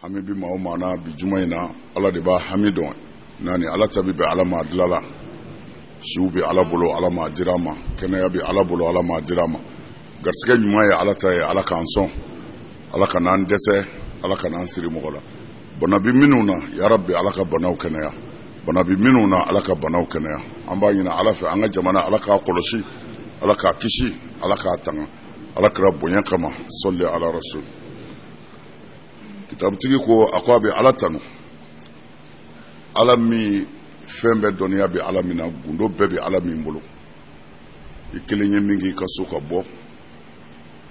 hami bi ma o mana bi juma ina ala de ba hami don nani ala tabi be ala ma dilala shiu bi ala bolo ala ma dirama kenaya bi ala bolo ala ma dirama garsige ɲuman ye ala ta ye ala k'an sɔn ala ka n'an dɛsɛ ala ka n'an siri mɔgɔ la bana bi minnu na ya rabbi ala ka banaw kɛnɛya bana bi minnu na ala ka banaw kɛnɛya an b'a ɲini ala fɛ an ka jamana ala k'a kɔlɔsi ala k'a kisi ala k'a tanga ala kɛra bonya kama sɔli ala rasul kitabutigi ko a ko a bɛ ala tanu ala min fɛn bɛɛ dɔnniya bɛ ala min na gundo bɛɛ bɛ ala min bolo i kelen ye min k'i ka so ka bɔ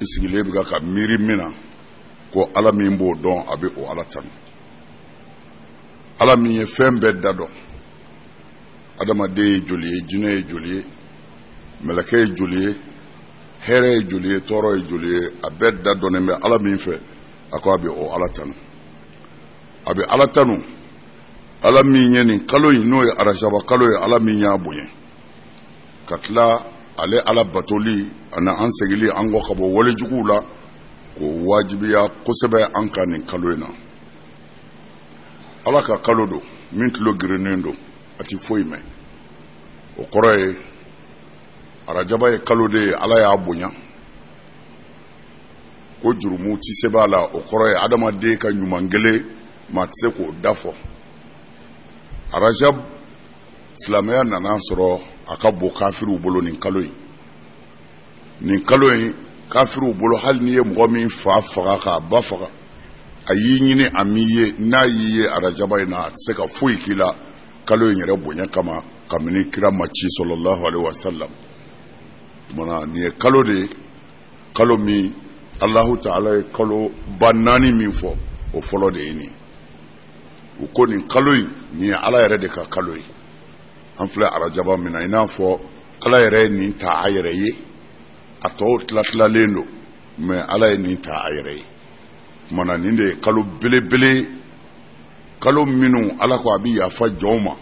i sigilen bɛ ka miiri min na ko ala min b'o dɔn a bɛ o ala tanu ala min ye fɛn bɛɛ da dɔn adamaden ye joli ye jinɛ ye joli ye mɛlɛkɛ ye joli ye hɛrɛ ye joli ye tɔɔrɔ ye joli ye a bɛɛ da dɔnnen bɛ ala min fɛ a ko a bɛ o ala tanu a bɛ ala tanu ala min ye nin kalo in n'o ye arasaba kalo ye ala min y'a bonya ka tila ale ala batoli ani an segili an kɔ ka bɔ walejuguw la k'o wajibiya kosɛbɛ an ka nin kalo in na ala ka kalo don min tulo girinnen don a ti foyi mɛn o kɔrɔ ye arajaba ye kalo de ye ala y'a bonya ko jurumu ti se b'a la o kɔrɔ ye adamaden ka ɲuman kelen maa ti se k'o da fɔ arajab silamɛya nana sɔrɔ a ka bon kafiriw bolo nin kalo in kafiriw bolo hali n'i ye mɔgɔ min fa faga k'a ba faga a y'i ɲini a min ye n'a y'i ye arajaba in na a tɛ se ka foyi k'i la kalo in yɛrɛ bonya kama kabini kira ma ci sallallahu alaihi wasallam mana nin ye kalo de ye kalo min Allahu ta'ala ye kalo ba naani min fɔ o fɔlɔ de ye nin u ko nin kalo in nin ye ala yɛrɛ de ka kalo ye an filɛ arajaba min na i n'a fɔ ala yɛrɛ ye nin ta a yɛrɛ ye a tɔw tilatilalen don mɛ ala ye nin ta a yɛrɛ ye mana nin de ye kalo belebele kalo minnu ala ko a bɛ yafa jɔnw ma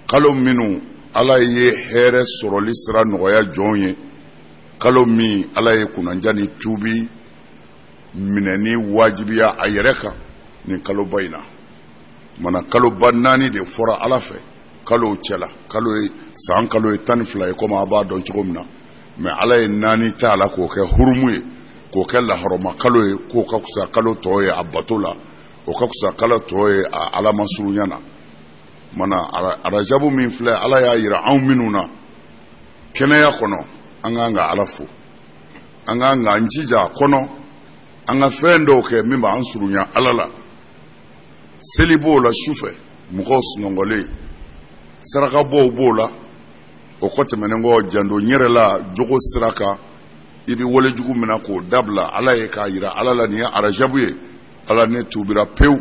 kalo minnu ala ye hɛrɛ sɔrɔli sira nɔgɔya jɔnw ye kalo min ala ye kunanja ni tuubi minɛni wajibiya a yɛrɛ kan nin kaloba in na mana kaloba naani de fɔra ala fɛ kalo cɛla kalo ye san kalo ye 12 ye komi a b'a dɔn cogo min na mɛ ala ye naani ta la k'o kɛ hurumu ye k'o kɛ lahɔrɔma kalo ye k'o ka kusa kalo tɔ ye a bato la o ka kusa kalo tɔ ye a alamasurunya na mana arajabu min filɛ ala y'a yira anw minnu na kɛnɛya kɔnɔ an k'an ka ala fo an k'an k'an jija a kɔnɔ an ka fɛn dɔw kɛ min b'an surunya ala la seli b'o la sufɛ mɔgɔw sunɔgɔlen saraka bɔw b'o la o kɔ tɛmɛnen kɔ jando ɲɛrɛ la jogo sira kan i bɛ walejugu min na k'o dabila ala ye k'a yira ala la nin ye arajabu ye ala ne tuubira pewu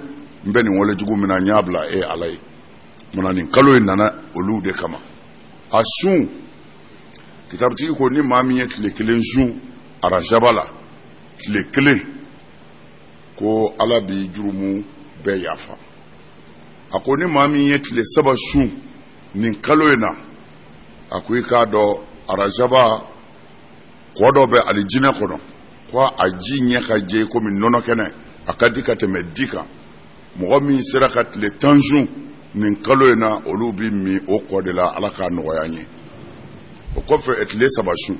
n bɛ nin walejugu min na n y'a bila e ala ye mana nin kalo in nana olu de kama a sun kitabutigi ko ni maa min ye tile kelen sun arajaba la tile kelen ko ala b'i jurumu bɛɛ yafa a ko ni maa min ye tile 3 sun nin kalo in na a ko i k'a dɔn arajaba kɔ dɔ bɛ alijinɛ kɔnɔ ko a ji ɲɛ ka jɛ komi nɔnɔ kɛnɛ a ka di ka tɛmɛ di kan mɔgɔ min sera ka tile 10 sun nin kalo in na olu bi min o kɔ de la ala k'a nɔgɔya n ye o kɔfɛ tile 3 sun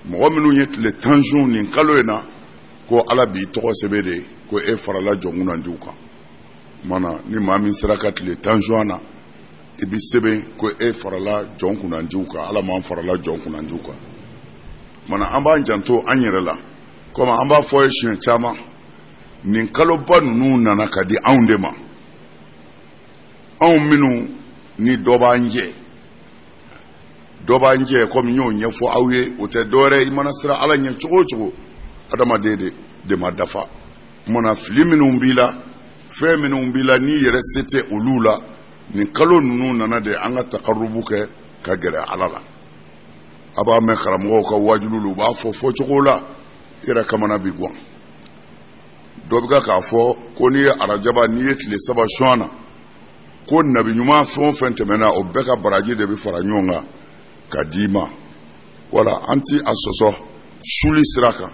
mɔgɔ minnu ye tile 10 sun nin kalo in na ko ala b'i tɔgɔ sɛbɛn de ko e farala jɔnkunandiw kan mana ni maa min sera ka tile 10 sun na i bi sɛbɛn ko e farala jɔnkunandiw kan ala m'an farala jɔnkunandiw kan mana an b'an janto an yɛrɛ la komi an b'a fɔ ye siɲɛ caman nin kaloba ninnu nana ka di anw de ma anw minnu ni dɔ b'an jɛ komi n y'o ɲɛfɔ aw ye o tɛ dɔwɛrɛ i mana siran ala ɲɛ cogo o cogo adamaden de ma dafa mana fili minnu b'i la fɛn minnu b'i la n'i yɛrɛ se tɛ olu la nin kalo ninnu nana de an ka takarubu kɛ ka gɛrɛ ala la a b'a mɛn karamɔgɔw ka wajulu u b'a fɔ cogo la i yɛrɛ kamana bi guwan dɔ bɛ k'a fɔ ko n'i ye arajaba n'i ye tile 3 sun na ko nabi ɲuman fɛn o fɛn tɛmɛna o bɛɛ ka baraji de bɛ fara ɲɔgɔn kan ka d'i ma wala an ti a sɔsɔ suli sira kan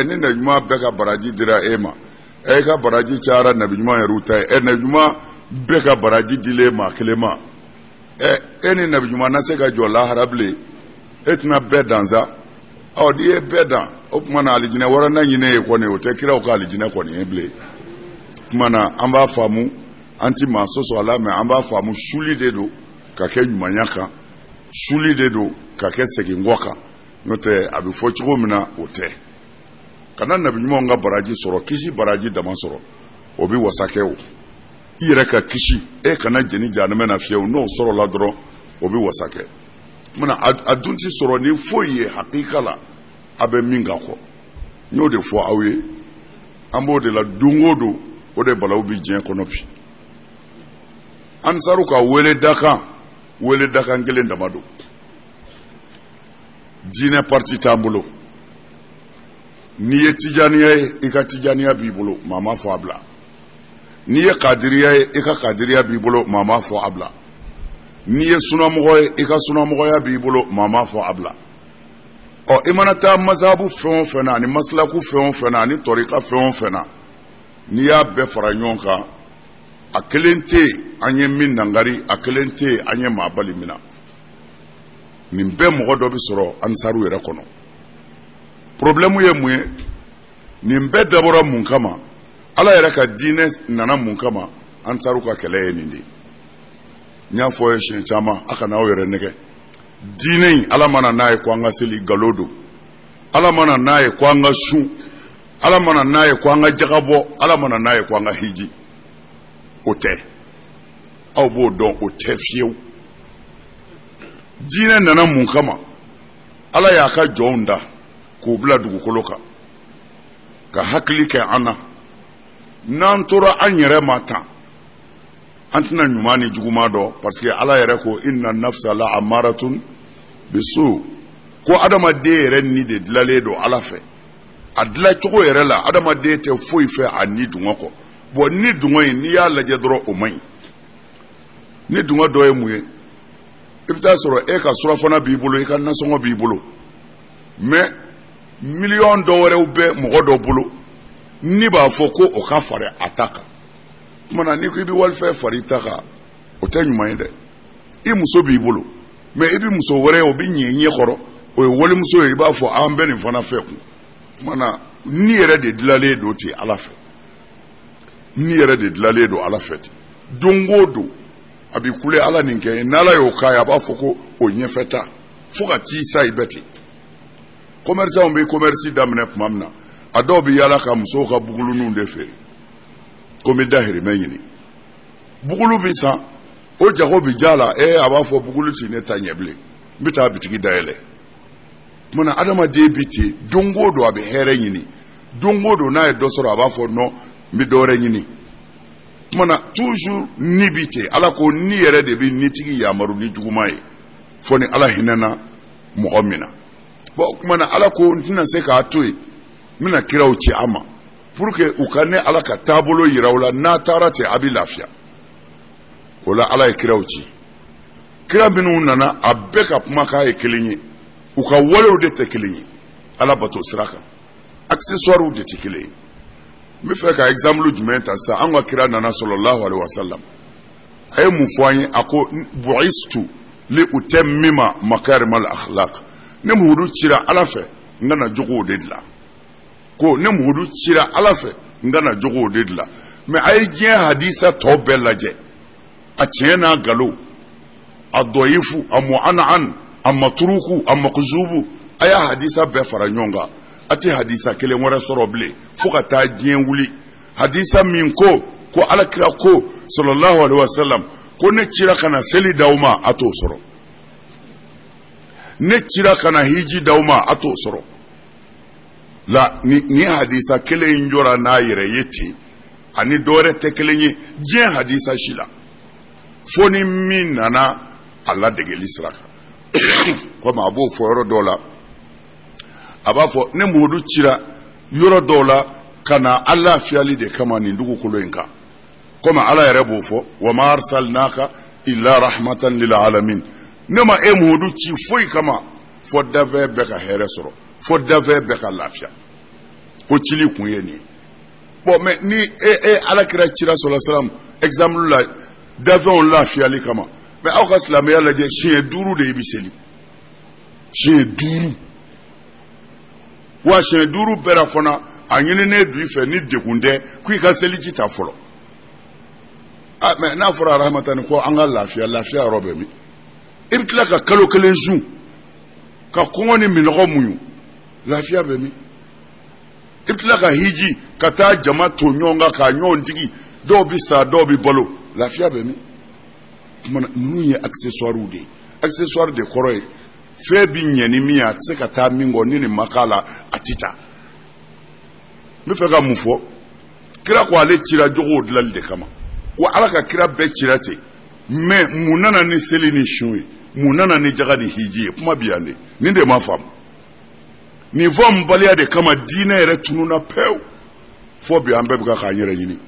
ni nabi ɲuman bɛɛ ka baraji dira e ma ka baraji cara nabi ɲuman yɛrɛ ta ye nabi ɲuman bɛɛ ka baraji dilen maa kelen ma ni nabi ɲuman na se ka jɔ lahara bilen tɛna bɛɛ dansa n'i ye bɛɛ dan o tuma na alijinɛ wɛrɛ na ɲinɛ ye kɔni o tɛ kiraw ka alijinɛ kɔni ye bilen o tuma na an b'a faamu an ti maa sɔsɔ a la mɛ an b'a faamu suli de don ka kɛ ɲumanya kan suli de don ka kɛ segin kɔ kan n'o tɛ a bɛ fɔ cogo min na o tɛ kana nabi ɲumanw ka baraji sɔrɔ kisi baraji dama sɔrɔ o bɛ wasa kɛ o i yɛrɛ ka kisi kana jeni jahanama na fiyewu n'o sɔrɔla dɔrɔn o bɛ wasa kɛ mana a dun ti sɔrɔ ni foyi ye hakika la a bɛ min ka kɔ n y'o de fɔ aw ye an b'o de la don o don o de balawu bi diɲɛ kɔnɔ bi ansaru ka wele dakan kelen dama don diinɛ parti t'an bolo n'i ye tijaniya ye i ka tijaniya b'i bolo maa ma fɔ a bila n'i ye kadiriya ye i ka kadiriya b'i bolo maa ma fɔ a bila n'i ye sunamɔgɔ ye i ka sunamɔgɔya b'i bolo maa ma fɔ a bila i mana taa masabu fɛn o fɛn na ani maslaku fɛn o fɛn na ani tɔrika fɛn o fɛn na n'i y'a bɛɛ fara ɲɔgɔn kan a kelen tɛ an ye min dangari a kelen tɛ an ye maa bali min na nin bɛɛ mɔgɔ dɔ bɛ sɔrɔ ansaru yɛrɛ kɔnɔ problème ye mun ye nin bɛɛ dabɔra mun kama ala yɛrɛ ka diinɛ nana mun kama ansaru ka kɛlɛ ye nin de n y'a fɔ ye siɲɛ caman a kana aw yɛrɛ nɛgɛ diinɛ in ala mana n'a ye ko an ka seli nkalon don ala mana n'a ye ko an ka sun ala mana n'a ye ko an ka jaga bɔ ala mana n'a ye ko an ka hiji o tɛ aw b'o dɔn o tɛ fiyewu diinɛ nana mun kama ala y'a ka jɔnw da k'u bila dugukolo kan ka hakili kɛ an na n'an tora an yɛrɛ ma tan an tɛna ɲuman ni juguman dɔn parce que ala yɛrɛ ko inna nafsa la amaratun bisu ko adamaden yɛrɛ ni de dilanlen don ala fɛ a dilan cogo yɛrɛ la adamaden tɛ foyi fɛ a ni dungɔ kɔ bon ni dungɔ in n'i y'a lajɛ dɔrɔn o man ɲi ni dungɔ dɔ ye mun ye i bɛ taa sɔrɔ e ka surafana b'i bolo i ka nasɔngɔ b'i bolo mais miliyɔn dɔ wɛrɛw bɛ mɔgɔ dɔ bolo ni b'a fɔ ko o ka fari a ta kan mana ni ko i bɛ walifɛn fari i ta kan o tɛ ɲuman ye dɛ i muso b'i bolo mais i bɛ muso wɛrɛ ye o bɛ ɲɛ ɲɛ kɔrɔ o ye walimuso ye i b'a fɔ an bɛ nin fana fɛ kun mana ni yɛrɛ de dilanlen don ten ala fɛ ni yɛrɛ de dilanlen don ala fɛ ten don o don a bɛ kule ala nin kɛ n'ala y'o k'a ye a b'a fɔ ko o ɲɛfɛta fo ka t'i sa i bɛ ten commerçants bɛ commerce daminɛ tuma min na a dɔw bɛ yaala ka musow ka bugulunw de feere ko n bɛ dahirimɛ ɲini bugulu bɛ san o jago bɛ ja la a b'a fɔ bugulu ti ne ta ɲɛ bilen n bɛ taa bitigi dayɛlɛ mana adamaden bɛ ten don o don a bɛ hɛrɛ ɲini don o don n'a ye dɔ sɔrɔ a b'a fɔ non n bɛ dɔ wɛrɛ ɲini mana toujours ni bɛ ten ala ko ni yɛrɛ de bɛ nitigi yamaru ni juguman ye fɔ ni ala hinɛna mɔgɔ min na bon o tuma na ala ko n tɛna se k'a to yen n bɛna kiraw ci a ma pour que u ka ne ala ka taabolo yira u la n'a taara ten a bɛ lafiya o la ala ye kiraw ci kira minnu nana a bɛɛ ka kumakan ye kelen ye u ka walew de tɛ kelen ye ala bato sira kan accessoires de tɛ kelen ye n bɛ fɛ ka exemple jumɛn ta sisan an ka kira nana sallallahu alaihi wasallam a ye mun fɔ an ye a ko bu'istu li utammima makarimal akhlaq ne muhudu cira ala fɛ n kana jogow de dilan ko ne muhudu cira ala fɛ n kana jogow de dilan mais a ye diɲɛ hadisa tɔ bɛɛ lajɛ a tiɲɛ n'a nkalon a dɔyifu a mu'ana'an a maturuku a makuzubu a y'a hadisa bɛɛ fara ɲɔgɔn kan a tɛ hadisa kelen wɛrɛ sɔrɔ bilen fo ka taa diɲɛ wuli hadisa min ko alakira ko sallallahu alaihi wasallam ko ne cira kana seli d'aw ma a t'o sɔrɔ ne cira kana hiji d'aw ma a t'o sɔrɔ la ni hadisa kelen in jɔra n'a yɛrɛ ye ten ani dɔwɛrɛ tɛ kelen ye diɲɛ hadisa si la fo ni min nana a ladegeli sira kan komi a b'o fɔ yɔrɔ dɔw la a b'a fɔ ne muhudu cira yɔrɔ dɔw la ka na a lafiyali de kama nin dugukolo in kan komi ala yɛrɛ b'o fɔ wa ma arsalnaka illa rahmatan lil alamin ne ma e muhudu ci foyi kama fo dafɛ bɛɛ ka hɛrɛ sɔrɔ fo dafɛ bɛɛ ka lafiya o cili kun ye nin bon mais ni ala kira cira sallallahu alaihi wasallam exemple la d'avion la fiali kama mais aw ka silamɛya lajɛ siɲɛ 5 de bi seli siɲɛ 5 wa siɲɛ 5 bɛɛ fana a ɲininen du fɛ ni degun tɛ k'i ka seliji ta fɔlɔ ah mais n'a fɔra rahmatani ko an ka lafiya yɔrɔ bɛ min i bɛ tila ka kalo 1 sun ka kɔngɔ ni minɔgɔ muɲu lafiya bɛ min i bɛ tila ka hiji ka taa jama to ɲɔgɔn kan ka ɲɔgɔn digi dɔw bɛ sa dɔw bɛ balo lafiya bɛ min ninnu ye accessoires de ye accessoire de kɔrɔ ye fɛn bɛ ɲɛ ni min ye a tɛ se ka taa min kɔ ni nin ma k'a la a tɛ taa n bɛ fɛ ka mun fɔ kira ko ale cira jogow dilanli de kama wa ala ka kira bɛɛ cira ten mais mun nana ni seli ni sun ye mun nana ni jaga ni hiji ye kuma bɛ yan de nin de ma faamu nin fɔ n baliya de kama diinɛ yɛrɛ tununa pewu fɔ bi an bɛɛ bɛ k'an yɛrɛ ɲini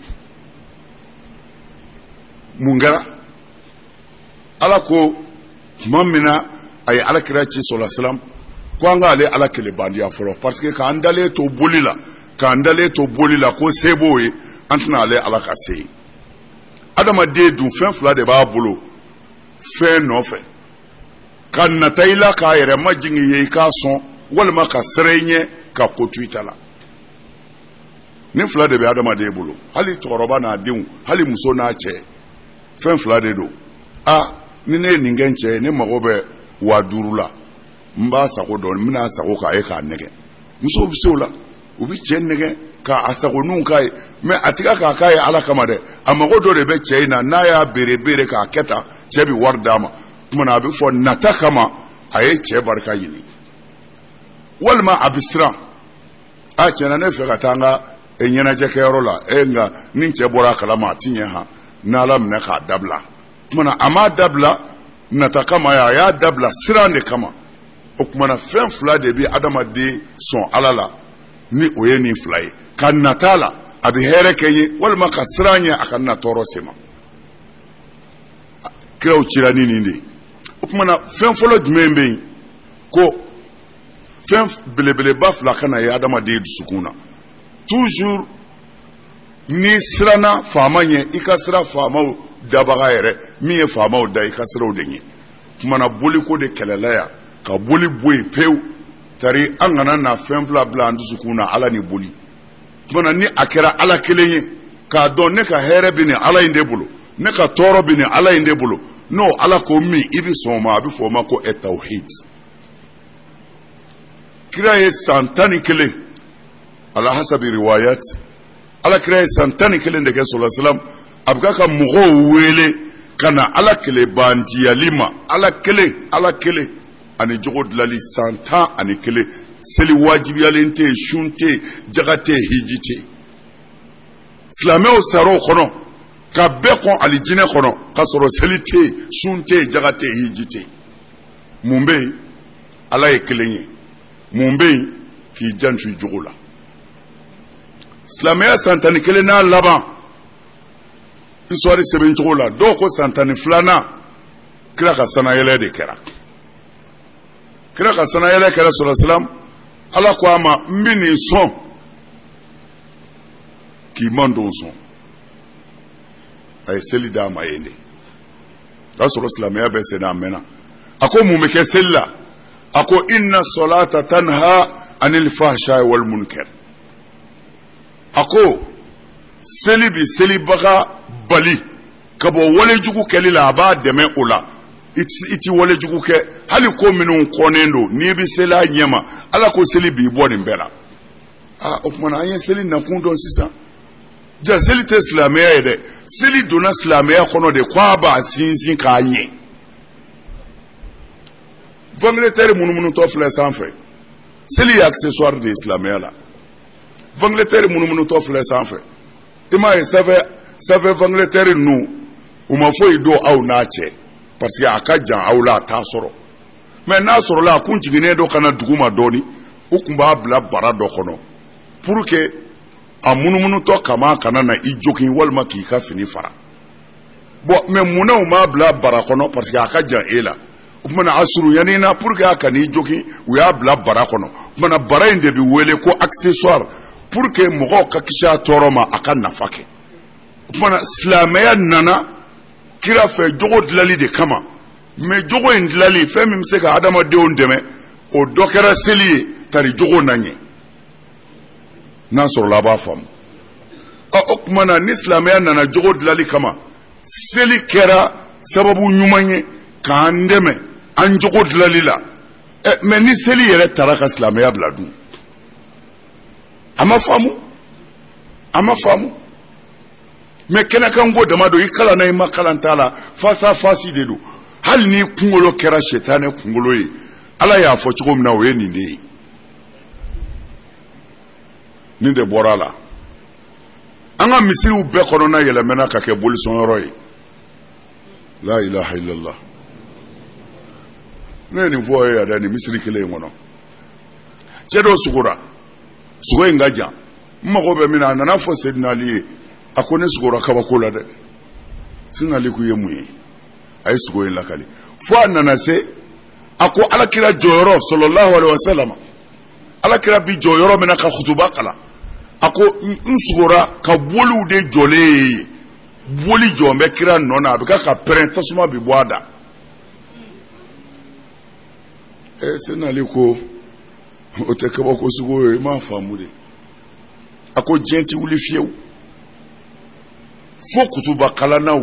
mun kɛra ala ko tuma min na a ye alakira ci sallallahu alaihi wasallam ko an k'ale ala kele bandiya fɔlɔ parce que k'an dalen to boli la ko se b'o ye an tɛna ale ala ka se ye adamaden dun fɛn 2 de b'a bolo fɛn nɔfɛ ka nata i la k'a yɛrɛ majigin ye i k'a sɔn walima ka sɛrɛ i ɲɛ ka ko to i ta la nin 2 de bɛ adamaden bolo hali cɛkɔrɔba n'a denw hali muso n'a cɛ fɛn 2 de don ni ne ye nin kɛ n cɛ ye ne mago bɛ 5000 la n b'a sago dɔn n bɛna sago k'a ye k'a nɛgɛ musow bɛ se o la u bɛ cɛ nɛgɛ k'a sagoninw k'a ye mais a tɛ k'a k'a ye ala kama dɛ a mago dɔ de bɛ cɛ in na n'a y'a beere k'a kɛ tan cɛ bɛ wari d'a ma tumana a bɛ fɔ nata kama a ye cɛ barika ɲini walima a bɛ siran tiɲɛna ne fɛ ka taa n ka ɲɛnajɛkɛyɔrɔ la nka ni cɛ bɔra a kalama a tɛ ɲɛ han n'ala minɛ k'a dabila tumana a m'a dabila nata kama a y'a dabila siran de kama o tumana fɛn 2 de bɛ adamaden sɔn ala la ni o ye nin 2 ye ka nata la a bɛ hɛrɛ kɛ ye walima ka siran ɲɛ a ka na tɔɔrɔ se ma kiraw cira ni nin de o tumana fɛn fɔlɔ jumɛn bɛ yen ko fɛn belebeleba 2 kana ye adamaden dusukun na toujours ni siranna faama ɲɛ i ka sira faamaw dabaga yɛrɛ min ye faamaw da i ka siraw de ɲɛ tumana boliko de kɛlɛla yan ka boli bɔ yen pewu tari an kana na fɛn 2 bila an dusukun na ala ni boli tumana ni a kɛra ala kelen ye k'a dɔn ne ka hɛrɛ bɛ nin ala in de bolo ne ka tɔɔrɔ bɛ nin ala in de bolo n'o ala ko min i bɛ sɔn o ma a bɛ fɔ o ma ko tawhid kira ye san 11 ala hasabi riwayat ala kira ye san 11 de kɛ sallallahu alaihi wasallam a bɛ ka mɔgɔw wele ka na ala kele bandiyali ma ala kelen ani jogo dilali san 11 seli wajibiyalen tɛ sun tɛ jaga tɛ hiji tɛ silamɛw sar'o kɔnɔ ka bɛɛ kɔn alijinɛ kɔnɔ ka sɔrɔ seli tɛ sun tɛ jaga tɛ hiji tɛ mun bɛ yen ala ye kelen ye mun bɛ yen k'i janto i jogo la silamɛya san 11 n'a laban histoire sɛbɛn cogo la dɔw ko san 12 kira ka sanayɛlɛ de kɛra kira ka sanayɛlɛ kɛra sallallahu alaihi wasallam ala ko a ma n bɛ nin sɔn k'i man don sɔn a ye seli d'a ma yen de o y'a sɔrɔ silamɛya bɛɛ senna a mɛnna a ko mun bɛ kɛ seli la a ko inna salata tanha anil fahsha'i wal munkar a ko seli bi selibaga bali ka bɔ walejugu kɛli la a b'a dɛmɛ o la i ti walejugu kɛ hali ko minnu kɔnnen don n'i bɛ seli a ɲɛma ala ko seli b'i bɔ nin bɛɛ la o kumana an ye seli nakun dɔn sisan ja seli tɛ silamɛya ye dɛ seli donna silamɛya kɔnɔ de ko a b'a sinsin k'a ɲɛ vangletɛri munumunutɔ filɛ sanfɛ seli ye accessoire de ye silamɛya la vangletɛri munumunutɔ filɛ sanfɛ i m'a ye sanfɛ vangletɛri ninnu u ma foyi don aw n'a cɛ parce que a ka jan aw la a t'a sɔrɔ mais n'a sɔrɔla a kun jiginnen dɔ kana dugu ma dɔɔni u kun b'a bila bara dɔ kɔnɔ pour que a munumunutɔ kama kana na i jogin walima k'i ka fini fara bon mais munna u m'a bila bara kɔnɔ parce que a ka jan e la o kumana a surunyani na pour que a kana i jogin u y'a bila bara kɔnɔ o kumana bara in de bɛ wele ko accessoire pour que mɔgɔw ka kisi a tɔɔrɔ ma a ka nafa kɛ o kumana silamɛya nana kira fɛ jogo dilali de kama mais jogo in dilali fɛn min bɛ se ka adamadenw dɛmɛ o dɔ kɛra seli ye tari jogo na ɲɛ n'a sɔrɔla a b'a faamu o kumana ni silamɛya nana jogo dilali kama seli kɛra sababu ɲuman ye k'an dɛmɛ an jogo dilali la mais ni seli yɛrɛ taara ka silamɛya bila dun a ma faamu mais kɛnɛkan ko dama don i kalan na i ma kalan t'a la face à face de don hali ni kunkolo kɛra sɛtanɛ kunkolo ye ala y'a fɔ cogo min na o ye nin de ye nin de bɔra a la an ka misiriw bɛɛ kɔnɔna yɛlɛmɛna ka kɛ bolisɔnyɔrɔ ye la ilaha illallah ne ye nin fɔ ye yɛrɛ nin misiri kelen in kɔnɔ cɛ dɔ sugora sogo in ka jan n mago bɛ min na a nana fɔ Seydina Ali ye a ko ne sugora kabako la dɛ Seydina Ali ko ye mun ye a ye sogo in lakali fo a nana se a ko alakira jɔyɔrɔ sallallahu alaihi wasallam alakira bi jɔyɔrɔ min na ka khutuba kala a ko n sugora ka boliw de jɔlen ye boli jɔn bɛ kira nɔ na a bɛ ka pɛrɛn tasuma bi bɔ a da Seydina Ali ko o tɛ kabako sugu ye i m'a faamu de a ko diɲɛ ti wuli fiyewu fo kutuba kalannaw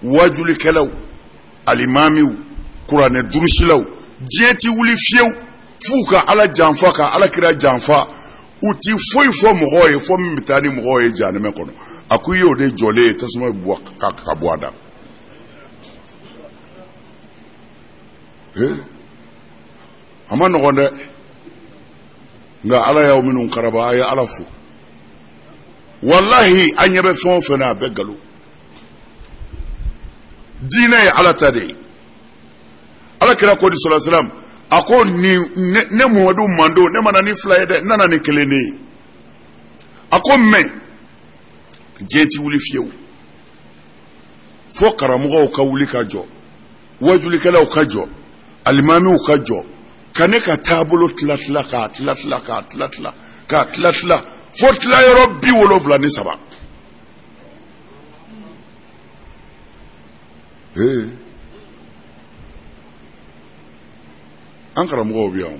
wajulikɛlaw alimamiw kuranɛ durusilaw diɲɛ ti wuli fiyewu f'u ka ala janfa ka alakira janfa u ti foyi fɔ mɔgɔw ye fɔ min bɛ taa ni mɔgɔw ye jahanɛmɛ kɔnɔ a ko i y'o de jɔlen ye tasuma bɛ ka bɔ a da a ma nɔgɔn dɛ nka ala y'aw minnu karaba a ye ala fo wallahi an ɲɛ bɛ fɛn o fɛn na a bɛɛ nkalon diinɛ ye ala ta de ye alakira ko di sallallahu alaihi wasallam a ko ne Muhamadu mando ne ma na ni fila ye dɛ n nana ni kelen de ye a ko mɛ diɲɛ ti wuli fiyewu fo karamɔgɔw ka wuli ka jɔ wajulikɛlaw ka jɔ alimamiw ka jɔ ka ne ka taabolo tilatila k'a tilatila fo tilayɔrɔ 73 an karamɔgɔw bɛ yan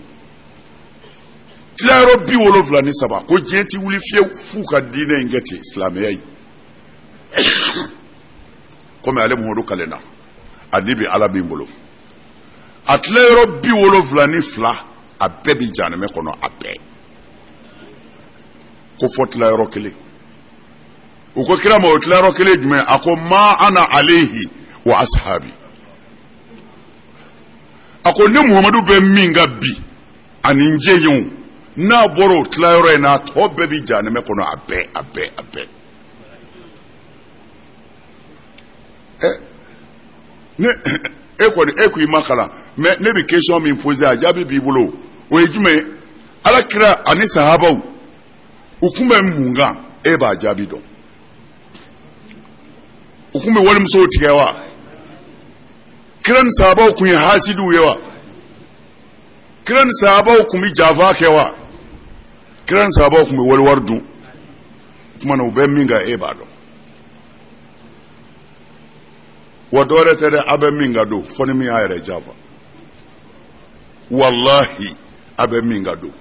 tilayɔrɔ 73 ko diɲɛ ti wuli fiyewu f'u ka diinɛ in kɛ ten silamɛya ye komi ale Muhamadu kalenna a ni bi ala b'i bolo a tilayɔrɔ 72 a bɛɛ bi jahanɛmɛ kɔnɔ a bɛɛ ko fɔ tilayɔrɔ kelen u ko kira ma o tilayɔrɔ kelen jumɛn a ko ma ana alayhi wa ashabi a ko ne Muhamadu bɛ min ka bi ani n jɛɲɛw n'a bɔra o tilayɔrɔ in na a tɔ bɛɛ bi jahanɛmɛ kɔnɔ a bɛɛ ne e kɔni e ko i ma kalan mais ne bi question min poser a jaabi b'i bolo o ye jumɛn ala kira ani sahabaw u kun bɛ mun kan e b'a jaabi dɔn u kun bɛ walimusow tigɛ wa kira ni sahabaw kun ye hasidiw ye wa kira ni sahabaw kun bɛ jafa kɛ wa kira ni sahabaw kun bɛ waliwari dun o kumana u bɛ min kan e b'a dɔn wa dɔwɛrɛ tɛ dɛ a bɛ min ka don fɔ ni min y'a yɛrɛ janfa wallahi a bɛ min ka don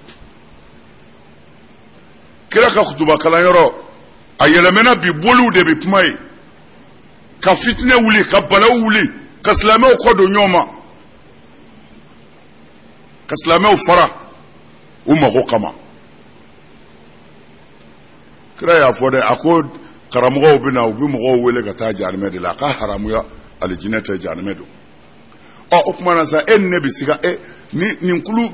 kira ka kutuba kalanyɔrɔ a yɛlɛmɛna bi boliw de bɛ kuma ye ka fitinɛ wuli ka balaw wuli ka silamɛw kɔ don ɲɔgɔn ma ka silamɛw fara u mago kama kira y'a fɔ dɛ a ko karamɔgɔw bɛ na u bɛ mɔgɔw wele ka taa jahanɛmɛ de la a ka haramuya alijinɛ tɛ jahanɛmɛ don o kuma na sa e ni ne bɛ se ka nin kulu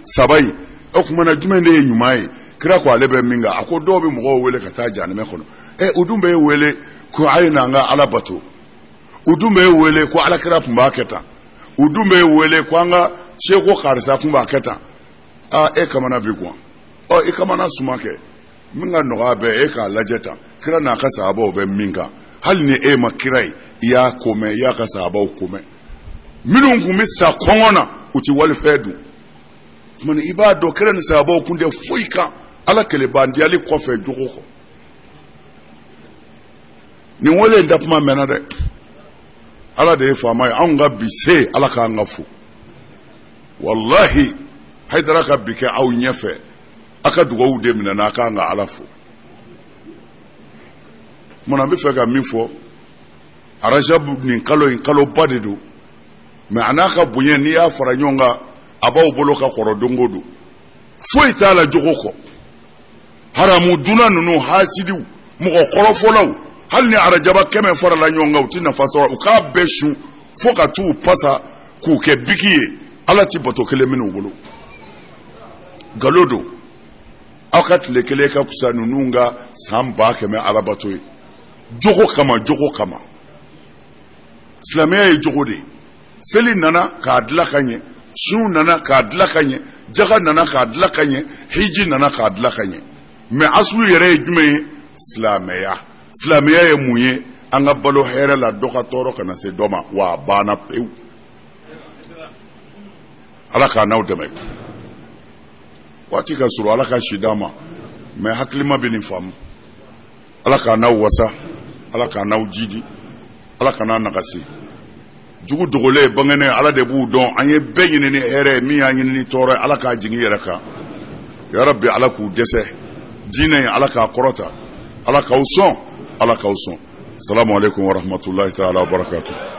73 yi o kuma na jumɛn de ye ɲuman ye kira ko ale bɛ min kan a ko dɔw bɛ mɔgɔw wele ka taa jahanɛmɛ kɔnɔ o dun bɛ e wele ko a ye na an ka ala bato o dun bɛ e wele ko alakira tun b'a kɛ tan o dun bɛ e wele ko an ka seko karisa tun b'a kɛ tan e kamana bi kuwa i kamana suma kɛ min ka nɔgɔya bɛɛ e k'a lajɛ tan kira n'a ka sahabaw bɛ min kan hali ni e ma kira ye i y'a ko mɛn i y'a ka sahabaw ko mɛn minnu tun bɛ sa kɔngɔ na u ti walifɛn dun man ibado kren sabo kunde fuika ala kele bandi ali ko fe jogo ko ni wole ndapma mena de ala de fama an ga bise ala ka ngafu wallahi haydara ka bike aw nyefe aka dugo de mina na ka nga alafu mona bi fe ga mifo arajab ni kalo badedu me anaka bunye ni ya fara nyonga abaw bolo ka korodongo du foi tala jogo ko haramu duna nunu hasidiw mo korofolaw hal ni arajaba keme fara la nyonga utina fasora uka beshu foka tu pasa ku ke bikiye alati bato kele minu bolo galodo akat lekele ka kusanu nunga samba keme alabato jogo kama islamiyya jogo de seli nana ka adla kanye sunu nana ka adla kanye jaga nana ka adla kanye hiji nana ka adla kanye me aslu yere jume islamiyya ye munye anga balo here la doka toro kana se doma wa bana peu alaka naw deme wati ka suru alaka shidama me haklima binin fam alaka naw wasa alaka naw jidi alaka na nakasi jugu dogole bangene ala de bu don anye benyini ni here mi anyini ni tore alaka jingi yeraka ya rabbi alaku dese dine alaka korota alaka uson assalamu alaikum wa rahmatullahi ta'ala wa barakatuh